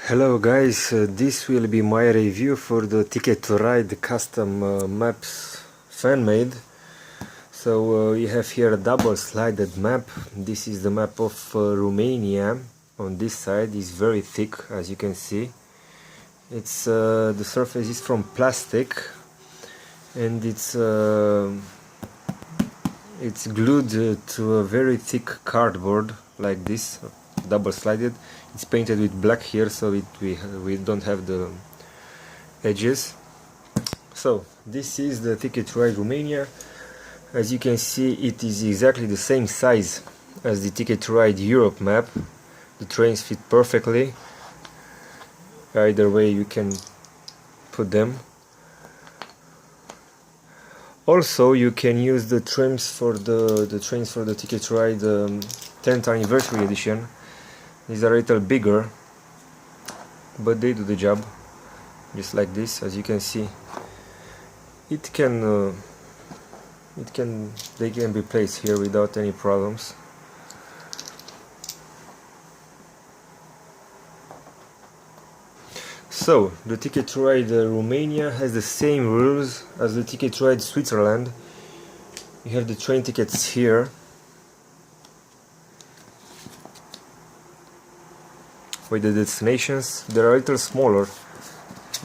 Hello guys, this will be my review for the Ticket to Ride custom maps fan made. So you have here a double slided map. This is the map of Romania. On this side is very thick, as you can see. It's the surface is from plastic, and it's glued to a very thick cardboard like this, double slided. It's painted with black here, so we don't have the edges. So this is the Ticket to Ride Romania. As you can see, it is exactly the same size as the Ticket to Ride Europe map. The trains fit perfectly. Either way you can put them. Also, you can use the trims for the trains for the Ticket to Ride 10th anniversary edition. These are a little bigger, but they do the job, just like this. As you can see, they can be placed here without any problems. So the Ticket to Ride Romania has the same rules as the Ticket to Ride Switzerland. You have the train tickets here with the destinations. They are a little smaller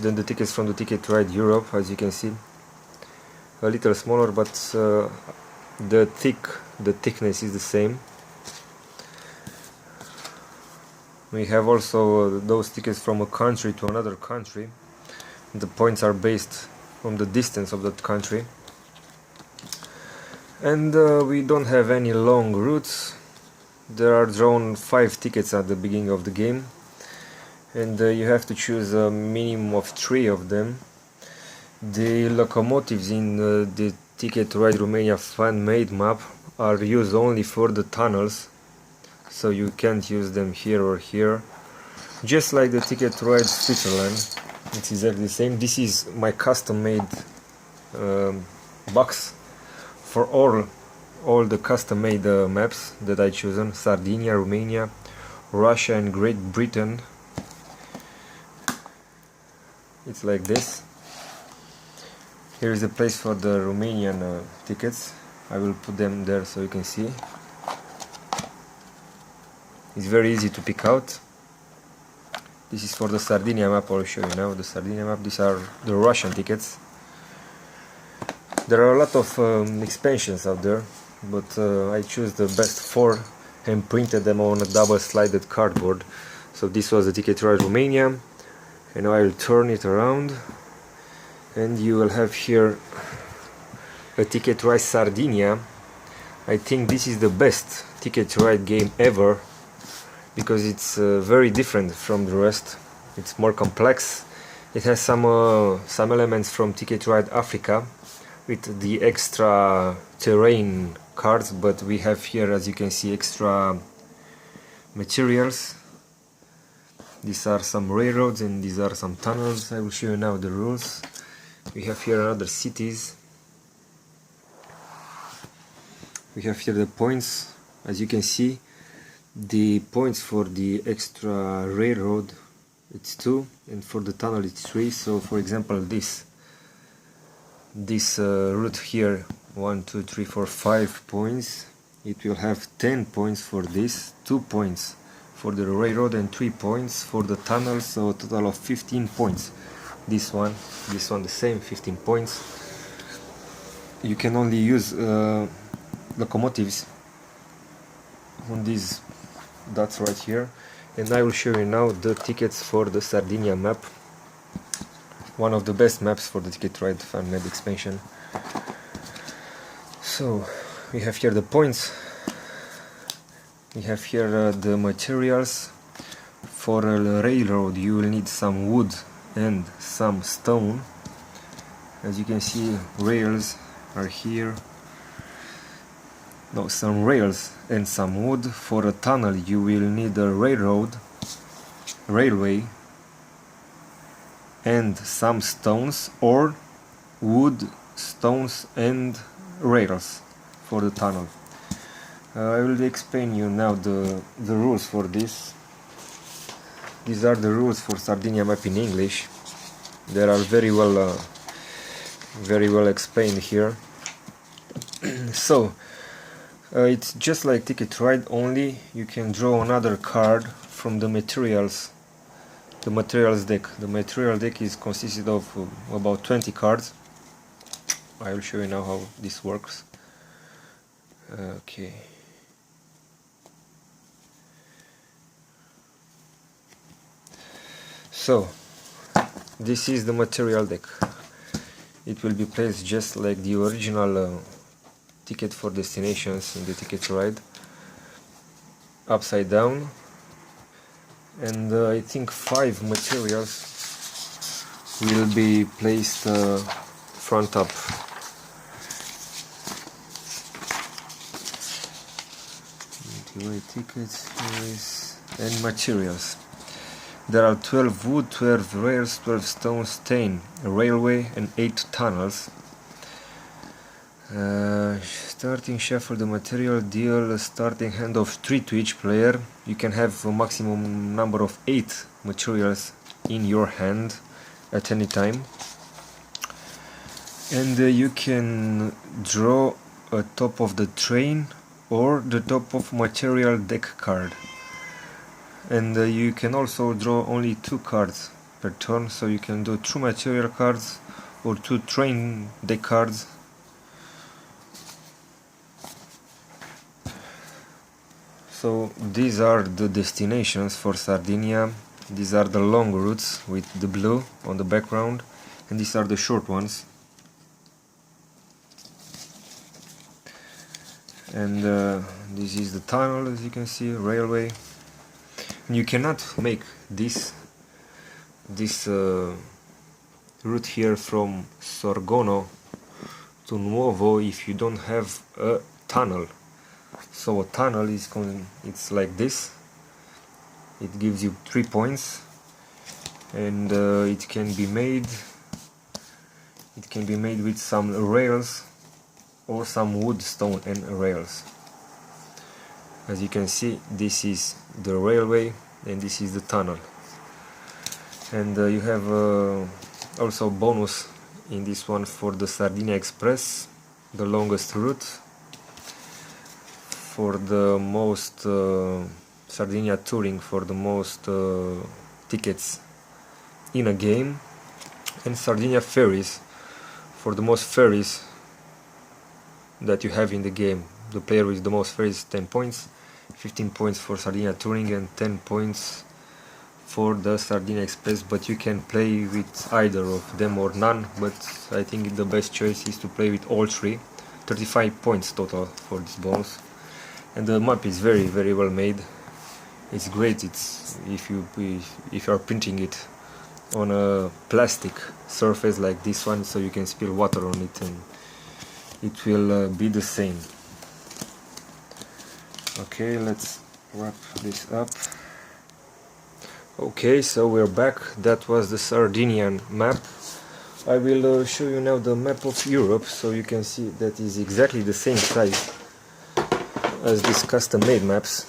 than the tickets from the Ticket to Ride Europe, as you can see. A little smaller, but the thickness is the same. We have also those tickets from a country to another country. The points are based on the distance of that country. And we don't have any long routes. There are drawn 5 tickets at the beginning of the game, and you have to choose a minimum of 3 of them. The locomotives in the Ticket to Ride Romania fan-made map are used only for the tunnels, so you can't use them here or here. Just like the Ticket to Ride Switzerland, it's exactly the same. This is my custom-made box for all the custom-made maps that I chosen: Sardinia, Romania, Russia and Great Britain. It's like this. Here is a place for the Romanian tickets. I will put them there so you can see. It's very easy to pick out. This is for the Sardinia map. I'll show you now the Sardinia map. These are the Russian tickets. There are a lot of expansions out there, but I choose the best 4 and printed them on a double slided cardboard. So this was the Ticket to Ride Romania, and I will turn it around, and you will have here a Ticket to Ride Sardinia. I think this is the best Ticket to Ride game ever, because it's very different from the rest. It's more complex. It has some elements from Ticket to Ride Africa, with the extra terrain cards, but we have here, as you can see, extra materials. These are some railroads and these are some tunnels. I will show you now the rules. We have here other cities. We have here the points. As you can see, the points for the extra railroad, it's 2, and for the tunnel it's 3. So for example, this route here, 1, 2, 3, 4, 5 points. It will have 10 points for this, 2 points for the railroad and 3 points for the tunnel, so a total of 15 points. This one the same, 15 points. You can only use locomotives on these dots right here. And I will show you now the tickets for the Sardinia map, one of the best maps for the Ticket to Ride fan-made expansion. So we have here the points. We have here the materials. For a railroad you will need some wood and some stone. As you can see, rails are here. No, some rails and some wood. For a tunnel you will need a railway and some stones, or wood, stones and rails for the tunnel. I will explain you now the rules for this. These are the rules for Sardinia map in English. They are very well explained here. So it's just like Ticket to Ride, only you can draw another card from the materials deck. The material deck is consisted of about 20 cards. I will show you now how this works. Okay. So this is the material deck. It will be placed just like the original ticket for destinations in the Ticket to Ride, upside down, and I think 5 materials will be placed front up. Tickets and materials. There are 12 wood, 12 rails, 12 stones, 10 railway and 8 tunnels. Starting shuffle the material, deal a starting hand of 3 to each player. You can have a maximum number of 8 materials in your hand at any time. And you can draw a top of the train or the top of material deck card. And you can also draw only 2 cards per turn, so you can do 2 material cards or 2 train deck cards. So these are the destinations for Sardinia. These are the long routes with the blue on the background, and these are the short ones. And this is the tunnel, as you can see, railway. And you cannot make this route here from Sorgono to Nuovo if you don't have a tunnel. So a tunnel is it's like this. It gives you 3 points, and it can be made with some rails or some wood, stone and rails. As you can see, this is the railway and this is the tunnel. And you have also bonus in this one for the Sardinia Express, the longest route, for the most Sardinia touring, for the most tickets in a game, and Sardinia ferries for the most ferries that you have in the game. The player with the most ferries 10 points, 15 points for Sardinia touring and 10 points for the Sardinia Express, but you can play with either of them or none, but I think the best choice is to play with all 3. 35 points total for this bonus. And the map is very well made. It's great. It's if you are printing it on a plastic surface like this one, so you can spill water on it and it will be the same. Okay, let's wrap this up. Okay, so we're back. That was the Sardinian map. I will show you now the map of Europe, so you can see that is exactly the same size as these custom-made maps.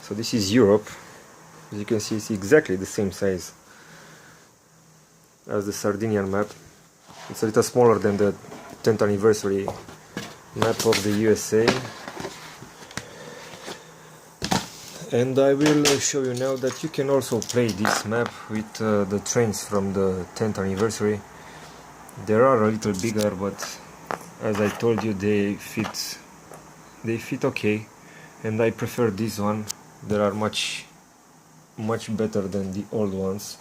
So this is Europe. As you can see, it's exactly the same size as the Sardinian map. It's a little smaller than the 10th anniversary map of the USA. And I will show you now that you can also play this map with the trains from the 10th anniversary. They are a little bigger, but as I told you, they fit okay, and I prefer this one. They are much better than the old ones.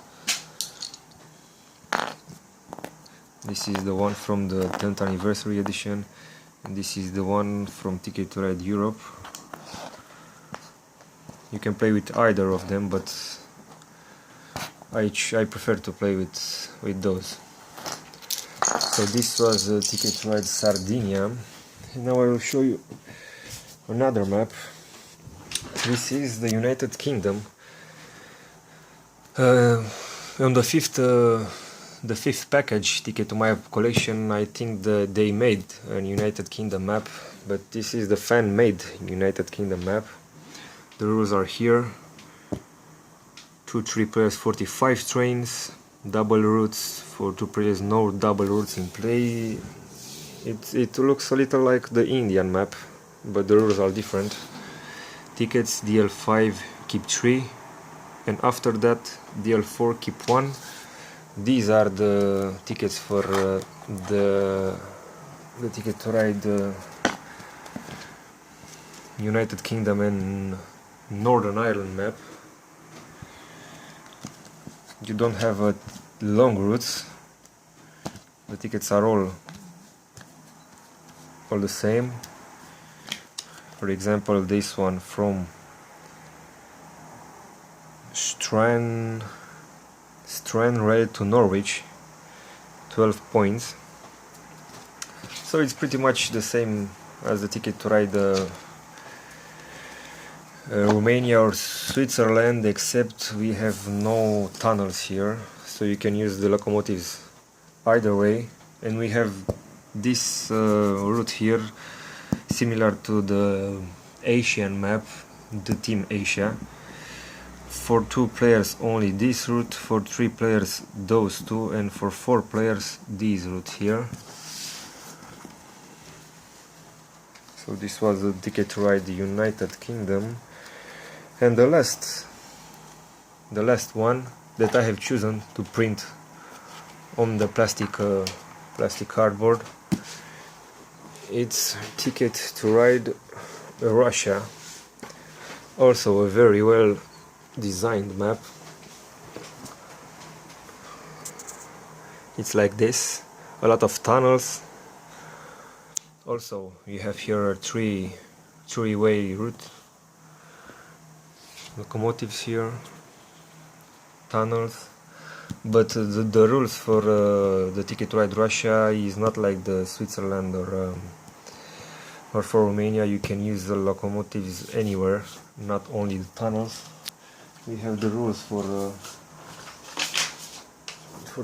This is the one from the 10th anniversary edition, and this is the one from Ticket to Ride Europe. You can play with either of them, but I prefer to play with those. So this was Ticket to Ride Sardinia. And now I will show you another map. This is the United Kingdom. On the fifth package, Ticket to Map collection, I think they made a United Kingdom map, but this is the fan-made United Kingdom map. The rules are here. 2-3 players, 45 trains. Double routes for 2 players, no double routes in play. It looks a little like the Indian map, but the rules are different. Tickets, DL5 keep 3, and after that DL4 keep 1. These are the tickets for the ticket to ride United Kingdom and Northern Ireland map. You don't have long routes. The tickets are all the same. For example, this one from Stranraer to Norwich, 12 points. So it's pretty much the same as the ticket to ride Romania or Switzerland, except we have no tunnels here, so you can use the locomotives either way. And we have this route here, similar to the Asian map, the Team Asia. For 2 players only this route, for 3 players those 2, and for 4 players this route here. So this was the ticket to ride the United Kingdom. And the last one that I have chosen to print on the plastic cardboard, it's ticket to ride Russia. Also a very well designed map. It's like this, a lot of tunnels. Also you have here a three-way route. Locomotives here, tunnels, but the rules for the ticket to ride Russia is not like the Switzerland or for Romania. You can use the locomotives anywhere, not only the tunnels. We have the rules for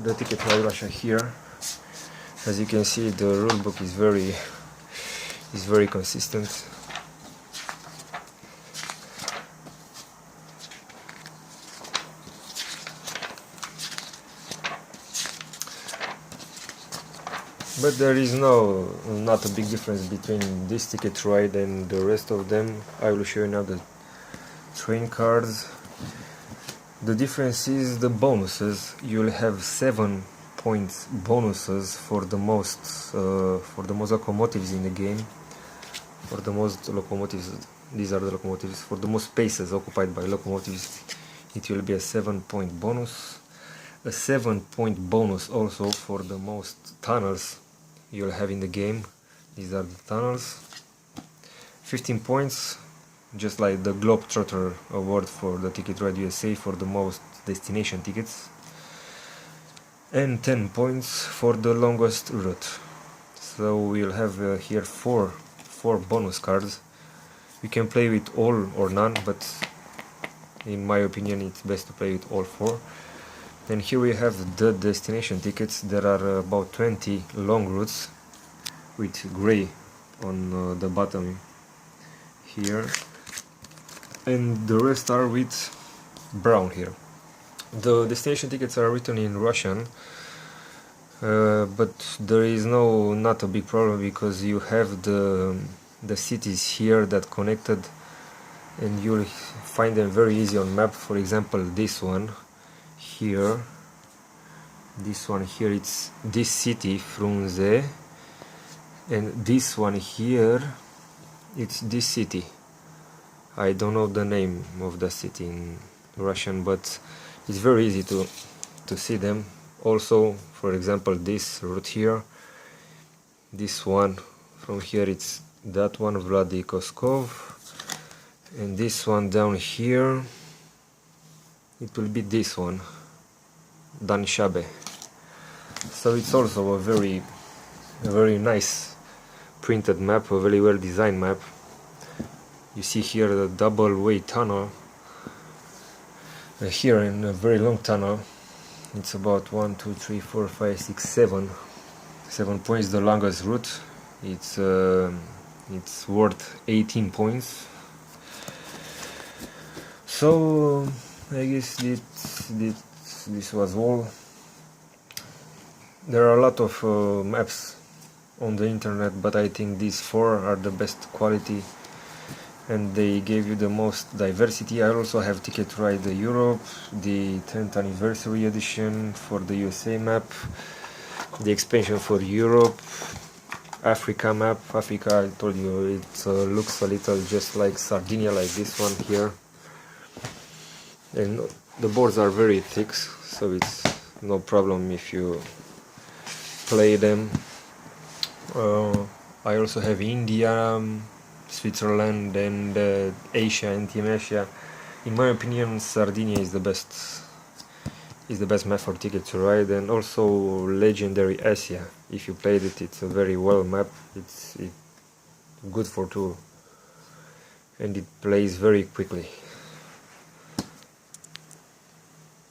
the ticket to ride Russia here. As you can see, the rule book is very consistent. But there is not a big difference between this ticket to ride and the rest of them. I will show you now the train cards. The difference is the bonuses. You'll have 7 points bonuses for the most locomotives in the game. For the most locomotives, these are the locomotives. For the most spaces occupied by locomotives, it will be a 7-point bonus. A 7-point bonus also for the most tunnels you'll have in the game. These are the tunnels. 15 points, just like the Globetrotter award for the Ticket to Ride USA for the most destination tickets. And 10 points for the longest route. So we'll have here four bonus cards. You can play with all or none, but in my opinion it's best to play with all 4. And here we have the destination tickets. There are about 20 long routes with gray on the bottom here, and the rest are with brown here. The destination tickets are written in Russian, but there is not a big problem, because you have the cities here that connected, and you'll find them very easy on map. For example, this one here, it's this city, Frunze, and this one here, it's this city. I don't know the name of the city in Russian, but it's very easy to see them. Also, for example, this route here, this one from here, it's that one, Vladikostkov, and this one down here, it will be this one, Danshabe. So it's also a very nice printed map, a very well designed map. You see here the double way tunnel, here in a very long tunnel. It's about 1, 2, 3, 4, 5, 6, 7 points, the longest route. It's worth 18 points. So I guess this was all. There are a lot of maps on the internet, but I think these 4 are the best quality and they gave you the most diversity. I also have Ticket to Ride Europe, the 10th anniversary edition for the USA map, the expansion for Europe, Africa map. Africa, I told you, it looks a little just like Sardinia, like this one here, and the boards are very thick, so it's no problem if you play them. I also have India, Switzerland, and Asia and Team Asia. In my opinion, Sardinia is the best map for Ticket to Ride, and also Legendary Asia. If you played it, it's a very well map. It's good for 2, and it plays very quickly.